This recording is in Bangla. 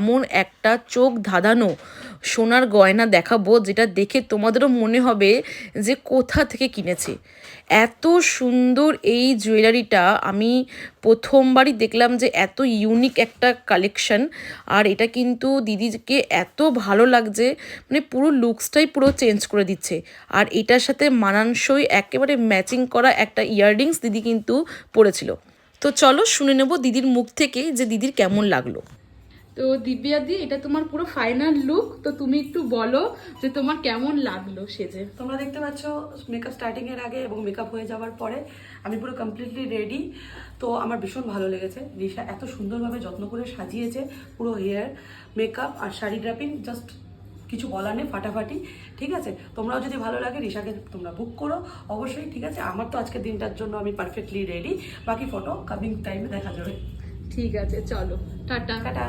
এমন একটা চোখ ধাঁধানো সোনার গয়না দেখাবো যেটা দেখে তোমাদেরও মনে হবে যে কোথা থেকে কিনেছে। এত সুন্দর এই জুয়েলারিটা আমি প্রথমবারই দেখলাম, যে এত ইউনিক একটা কালেকশন। আর এটা কিন্তু দিদিকে এত ভালো লাগছে, মানে পুরো লুকসটাই পুরো চেঞ্জ করে দিচ্ছে। আর এটার সাথে মানানসই একেবারে ম্যাচিং করা একটা ইয়াররিংস দিদি কিন্তু পরেছিল। তো চলো শুনে নেব দিদির মুখ থেকে যে দিদির কেমন লাগলো। তো দিব্যাদি, এটা তোমার পুরো ফাইনাল লুক, তো তুমি একটু বলো যে তোমার কেমন লাগলো সেজে। তোমরা দেখতে পাচ্ছ মেকআপ স্টার্টিং এর আগে এবং মেকআপ হয়ে যাওয়ার পরে আমি পুরো কমপ্লিটলি রেডি। তো আমার ভীষণ ভালো লেগেছে। রিশা এত সুন্দরভাবে যত্ন করে সাজিয়েছে পুরো হেয়ার, মেকআপ আর শাড়ি ড্রাপিং, জাস্ট কিছু বলার নেই, ফাটাফাটি। ঠিক আছে, তোমরাও যদি ভালো লাগে রিশাকে তোমরা বুক করো অবশ্যই। ঠিক আছে, আমার তো আজকের দিনটার জন্য আমি পারফেক্টলি রেডি। বাকি ফটো কামিং টাইমে দেখা যাবে। ঠিক আছে, চলো টাটা। টাটা।